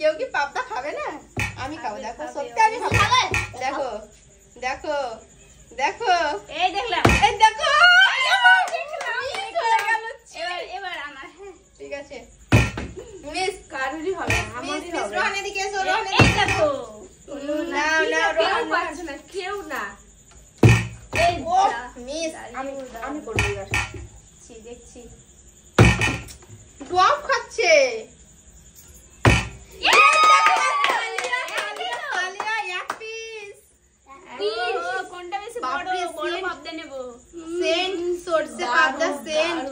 কেউ কি পাবদা খাবে না? আমি খাবো, দেখো সত্যি আমি খাবো। দেখো দেখো দেখো, এই দেখলাম, এই দেখো এবার আমার। ঠিক আছে মিস কারুরই হবে না, আমারই হবে। রোহান এদিকে এসো, রোহান এই দেখো, নাও নাও কেউ রোহান পারছে না, কেউ না। এই ও মিস আমি করব এবার। দেখছি ড্রপ খাচ্ছে। কোনটা বেশি বড়? বড় পাবদা নেব। সেন্ট সরষে পাবদা সেন্ট।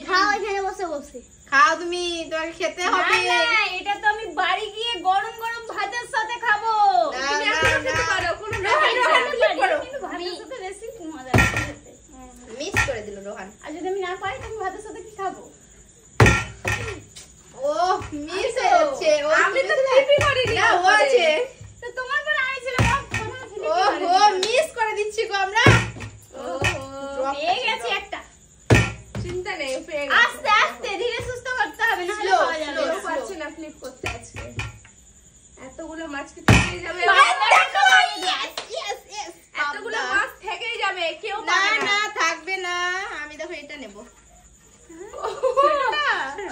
খাও এখানে বসে বসে। খাও তুমি, তোমাকে খেতে হবে। না না, এটা তো আমি বাড়ি গিয়ে গরম গরম ভাতের সাথে খাবো। না, তুমি না, এখনো খেতে না। পারো, কোনো রোহান, রোহান, ব্যাপার কি করো? না। কিন্তু ভাতের সাথে বেশি মজা লাগে খেতে। মিস করে দিল রোহান। আর যদি আমি না পাই তুমি ভাতের সাথে কি খাবো? ও মিস হয়ে যাচ্ছে। ও আমি তো টিপি করিনি। না, ও আছে। তো তোমার পরে আমি ছিলাম, ও মিস করে দিচ্ছি গো আমরা। Drop পেয়ে আছে, গেছি drop। একটা। চিন্তা নেই, পেয়ে আস্তে আস্তে ধীরে সুস্থ করতে হবে, না হলে Slow, পাওয়া যাবে slow, না। কেউ পারছে না ফ্লিপ করতে আজকে। এতগুলো মাছ কি থেকেই যাবে? দেখো, yes, yes, yes, এতগুলো পাবদা। মাছ থেকেই যাবে, কেউ না পাবে না না। থাকবে না, আমি দেখো এটা নেব।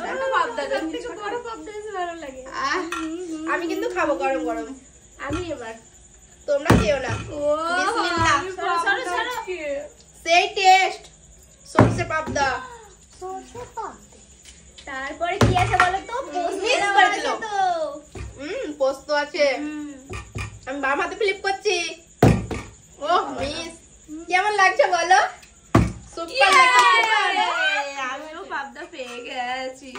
ছোট পাবদা দেন, ছোট। বড় পাবদা বেশি ভালো লাগে। আমি কিন্তু খাবো গরম গরম, আমি এবার তোমরা খেও না। বিসমিল্লাহ। আমি সরো, সরো, পাবদা সরো। আজকে। সেই টেস্ট সরষে পাবদা। তারপরে কি আছে বলো তো? পোস্ত Mix দেওয়া করে আছে দিলো। তো। পোস্ত আছে। আমি বাম হাতে ফ্লিপ করছি। ও মিস, কেমন লাগছে বলো? সুপার লাগছে। আমিও পাবদা পেয়ে গেছি।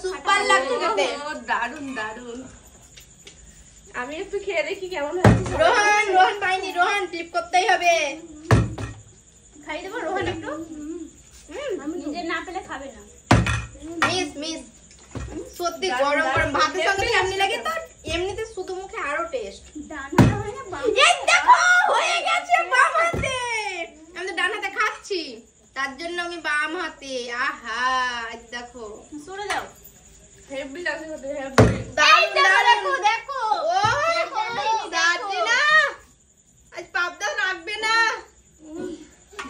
সুপার লাগছে খেতে। ও, দারুণ দারুণ। আমি একটু খেয়ে দেখি কেমন হয়েছে। রোহান রোহান পাইনি, রোহান ফ্লিপ করতেই হবে। খাই দেবো রোহান একটু? নিজে না পেলে খাবে না। মিস মিস সত্যি গরম গরম ভাতের সঙ্গে এমনি লাগে তো, এমনিতে শুধু মুখে আরো টেস্ট। ডানাটা হয় না বাম এই দেখো হয়ে গেছে বাম হাতে। আমি তো ডান হাতে খাচ্ছি, তার জন্য আমি বাম হাতে। আহা এই দেখো সরে যাও। হেভি লাগছে খেতে, হেভি। দারুণ দেখো দারুণ। দেখো ও দেখো, দাঁড়ি না, আজ পাবদা রাখবে না,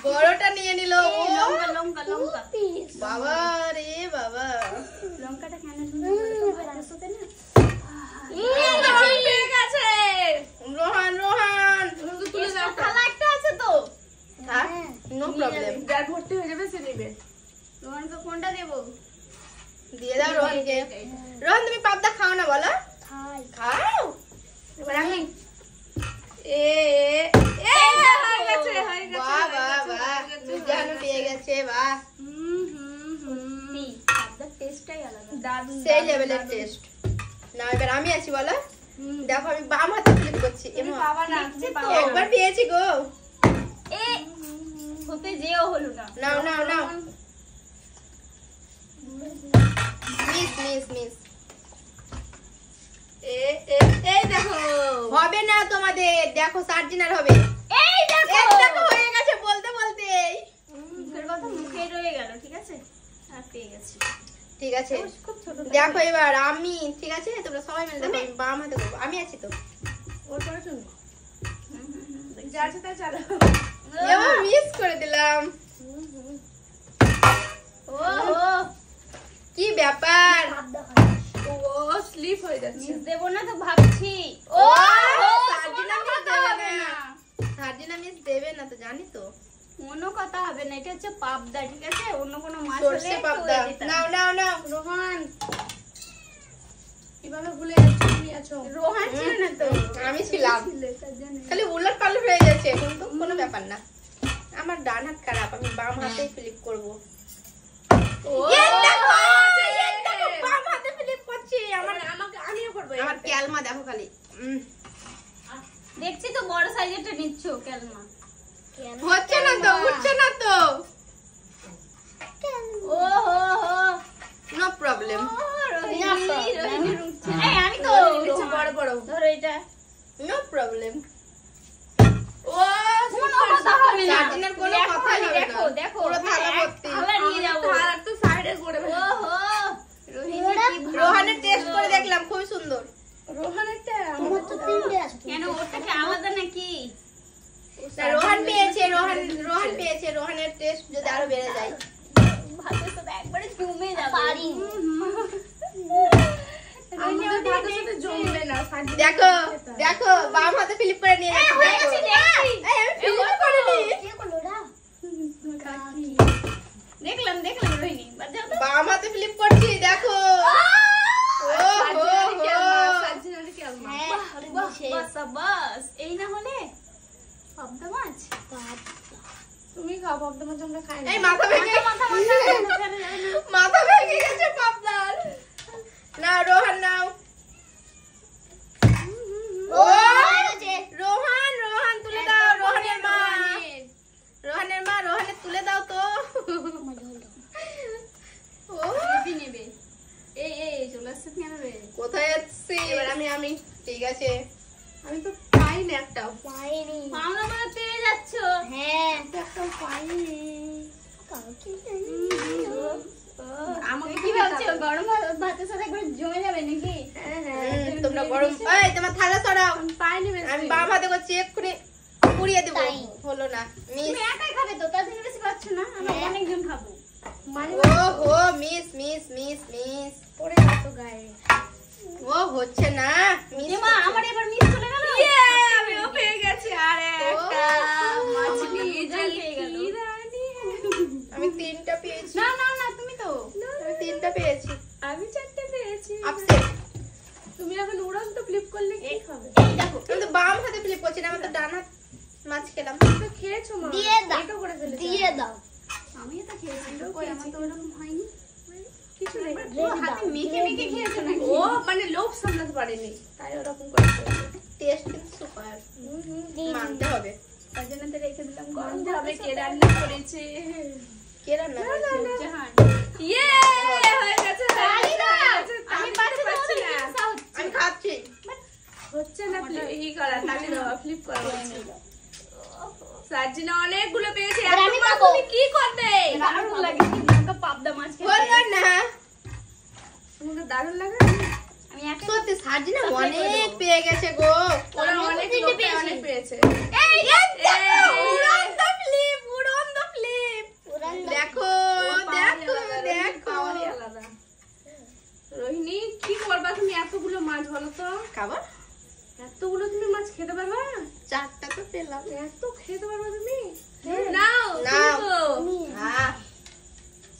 বড়টা নিয়ে নিল। ও লঙ্কা লঙ্কা লঙ্কা বাবা রে বাবা, লঙ্কাটা কেন সুন্দর করে তো ভাতের সাথে না। রোহান পেয়ে গেছে। রোহান রোহান শুধু তুলে দাও। থালা একটা আছে তো। থাক, নো প্রবলেম। যার ভর্তি হয়ে যাবে সে নেবে। রোহানকে কোনটা দেবো? দিয়ে দাও রোহানকে। রোহান তুমি পাবদা খাও না বলো? খাই। খাও। এবার আমি এ এ হয়ে গেছে, হয়ে গেছে। বাহ বাহ বাহ, মিজানও পেয়ে গেছে। বাহ, সত্যি পাবদার টেস্টটাই আলাদা। দারুণ সেই লেভেলের টেস্ট। না এবার আমি আছি বলো। দেখো আমি বাম হাতে ফ্লিপ করছি। তুমি পাবা না, তুমি পাবা না। একবার পেয়েছি গো। এ হতে যেও হলো না। নাও নাও নাও। Miss miss miss. এই দেখো। হবে না তোমাদের, দেখো সার্জিনার হবে। এই দেখো এই দেখো হয়ে গেছে বলতে বলতেই। মুখের কথা মুখে রয়ে গেল, ঠিক আছে? আর পেয়ে গেছি। ঠিক আছে খুব ছোট। দেখো এবার আমি, ঠিক আছে তোমরা সবাই মিলে দেখো, আমি বাম হাতে করবো। আমি আছি তো। ওর পরে তুমি। যা আছে তাই চালো। এবার মিস করে দিলাম। ও ও কি ব্যাপার? পাবদা খাই। ও স্লিপ হয়ে যাচ্ছে। মিস দেবো না তো ভাবছি। ও সার্জিনা কোনো মিস কথা দেবে হবে না। না। সার্জিনা মিস দেবে না তো, জানি তো। কোনো কথা হবে না, এটা হচ্ছে পাবদা, ঠিক আছে? অন্য কোনো মাছ হলে সরষে একটু পাবদা। হয়ে যেতাম। নাও নাও নাও। রোহান কিভাবে ভুলে যাচ্ছ, তুমি আছো। রোহান ছিল না তো, আমি ছিলাম। খালি উলট পালট হয়ে যাচ্ছে, কিন্তু কোনো ব্যাপার না। আমার ডান হাত খারাপ, আমি বাম হাতেই ফ্লিপ করব। ও এই দেখো, এই দেখো, বাম হাতে ফ্লিপ করছি। আমার আমিও করবো। আমার ক্যালমা দেখো খালি। দেখছি তো বড় সাইজেরটা নিচ্ছ ক্যালমা। হচ্ছে না তো, উঠছে না তো। ও হো হো নো প্রবলেম, রোহিণী উঠছে। এই আমি তো নিচে বড় বড়। ধরো এটা। No problem. ও কোনো কথা হবে না। সার্জিনার কোনো দেখো, কথাই হবে না। দেখো দেখো পুরো থালা হ্যাঁ, ভর্তি। থালা নিয়ে যাবো। আর তো সাইডে করে ও হো রোহিণী কি ভালো। রোহানের টেস্ট করে দেখলাম, খুব দেখো দেখো বাম হাতে ফ্লিপ করে নিয়ে যাচ্ছে দেখো এই আমি ফ্লিপ করিনি কে করলো ওরা? দেখলাম রোহিণী বাজাও তো বাম হাতে ফ্লিপ করছি দেখো সাজিনারে কি আলমা হ্যাঁ, ওরা দিছে। বাস এই না হলে পাবদা মাছ তুমি খাও ভাবতে মাছ আমরা খাই না এই মাথা ভেঙে মাথা ভেঙে গেছে পাবনার না রোহন নাও ও, হয়ে গেছে। রোহন রোহন তুলে দাও রোহনের মা রোহনের তুলে দাও তো ও নেবে এই চলে আসছে কেন রে কোথায় যাচ্ছি এবার আমি ঠিক আছে আমি তো পাই না একটাও পাইনি। আমরা মানে পেয়ে যাচ্ছ হ্যাঁ। একটাও পাইনি আমাকে কি ভাবছো গরম ভাতের সাথে একবার জমে যাবে নাকি তোমরা গরম এই তোমার থালা সরাও আমি পাইনি আমি বাম হাতে করছি এক্ষুনি পুড়িয়ে দেবো তাই। হলো না মিস তুমি একাই খাবে তো তার থেকে বেশি পাচ্ছ না আমরা অনেকজন খাবো মানে ও হো মিস মিস মিস মিস পড়ে গেল গায়ে ও হচ্ছে না মিস মা আমার এবার মিস চলে গেল আমিও পেয়ে গেছি আরে একটা মাছ মাছ নিয়ে পেয়ে গেল আমি তিনটা পেয়েছি না তুমি তো আমি তিনটা পেয়েছি আমি 4টে পেয়েছি আপসেট তুমি এখন উড়ন্ত ফ্লিপ করলে কি খাবে এই দেখো আমি তো বাম হাতে ফ্লিপ করছি না আমি তো ডান হাত মাছ খেলাম তো খেয়েছো মা দিয়ে দাও। এটাও করে ফেলেছো দিয়ে দাও। আমি তো খেয়েছি কই আমার তো ওরকম হয়নি কিছু নেই ও হাতে মেখে খেয়েছো নাকি ও মানে লোভ সামলাতে পারেনি তাই ওরকম করে ফেলেছে। টেস্ট কিন্তু সুপার মানতে হবে তার জন্য তো রেখে দিলাম গন্ধ হবে কে রান্না করেছে কে রান্না করেছে জাহান ইয়ে হয়ে গেছে আমি আমি পাচ্ছি পাচ্ছি না আমি খাচ্ছি হচ্ছে না ই করা তাহলে ফ্লিপ করা হচ্ছে সাজিনা অনেকগুলো পেয়েছে এবার এত আমি মাছ পাবো। তুমি কি করবে দারুণ লাগে কিন্তু পাবদা মাছ খেতে বলবো না তোমাকে দারুণ লাগে আমি একা সত্যি সাজিনা অনেক পেয়ে গেছে গো ওরা আমিও অনেক তিনটে লোক পেয়েছি। অনেক পেয়েছে এই দেখো এই। উড়ন্ত ফ্লিপ উড়ন্ত ফ্লিপ উড়ান দাও। দেখো দেখো দেখো পাওয়ারই আলাদা রোহিণী কি করবা তুমি এতগুলো মাছ বলো তো খাবার এতগুলো তুমি মাছ খেতে পারবা চারটা তো পেলাম এত খেতে পারবা তুমি নাও নাও। তুমি হ্যাঁ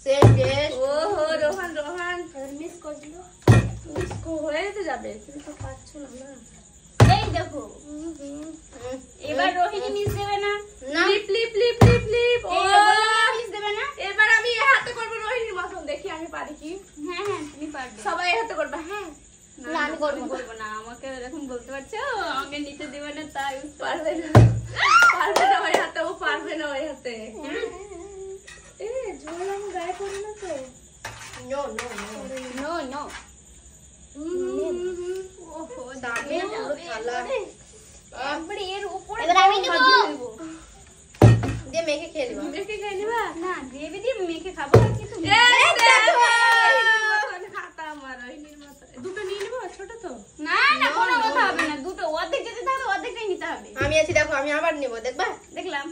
সেম বেস্ট ও হো রোহন এবার মিস করে দিল। হয়ে তো যাবে তুমি তো পাচ্ছ না না এই দেখো এবার রোহিণী মিস দেবে না না লিপ লিপ লিপ লিপ লিপ ও মিস দেবে না এবার আমি এ হাতে করবো রোহিণীর মতন দেখি আমি পারি কি হ্যাঁ তুমি পারবে সবাই এ হাতে করবে হ্যাঁ না, আমি করবো না। করবো না আমাকে এখন বলতে পারছো আমাকে নিতে দেবে না তাই পারবে না পারবে না ওই হাতে ও পারবে না ওই হাতে এ জল আমি গায়ে পড়ে না তো নো নো নো নো ওহো দামে পুরো থালা একবারে এর উপরে এবার আমি নেবো। দিয়ে মেখে খেয়ে নিবা দেখে খাই নিবা না গ্রেভি দিয়ে মেখে খাবো না কিন্তু এই দেখো হাতা আমার রোহিণীর মতো দুটো নিয়ে নেবো ছোট তো না কোনো কথা হবে না দুটো অর্ধেক যেতে হবে অর্ধেকটাই নিতে হবে আমি আছি দেখো আমি আবার নিব দেখবা দেখলাম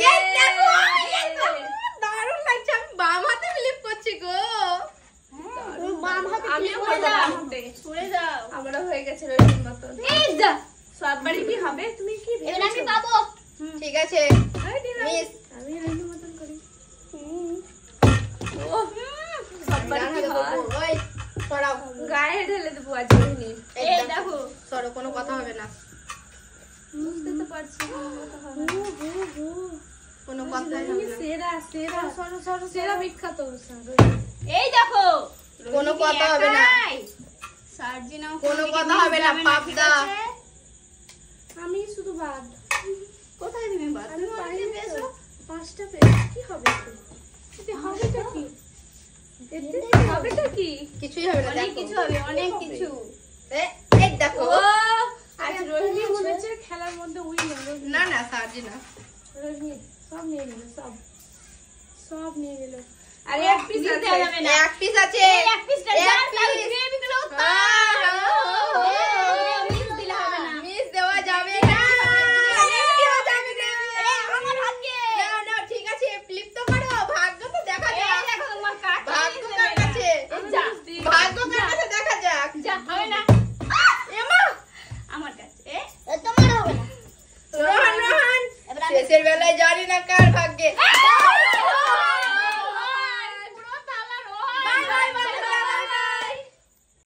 এই দেখো এই দেখো দারুণ লাগছে আমি বাম হাতে ফ্লিপ করছি গো তুমি বাম হাতে আমিও flip করে করবো দাও। বাম হাতে। সরে যাও আমারও হয়ে গেছে রোহিণীর মতো এই যা সববারই কি হবে তুমি কি এবার আমি পাবো। ঠিক আছে মিস আমি রোহিণীর মতন করি ও সববারই কি হয় ওই সরাও গায়ে ঢেলে দেবো আজ রোহিণী এই এই দেখো দেখো সরো কোনো কথা হবে না বুঝতে তো পারছি কোনো কথা হবে তুমি না সেরা সেরা সরো সরো সেরা বিখ্যাত এই দেখো কোনো কথা হবে না সার্জিনা কোনো কথা হবে না পাবদা আমি শুধু বাদ কোথায় তুমি বাদ আমি পাইনি পেয়েছো 5টা পেয়েছি কি হবে এতে হবেটা কি এতে হবেটা কি কিছুই হবে না অনেক দেখো কিছু হবে অনেক কিছু এই দেখো ও আজ রোহিণী মনে হচ্ছে খেলার মধ্যে উইনার না না সার্জিনা রোহিণী সব নিয়ে নিল সব নিয়ে নিল আরে এক পিস দিতে আছে হবে না এক পিস আছে এই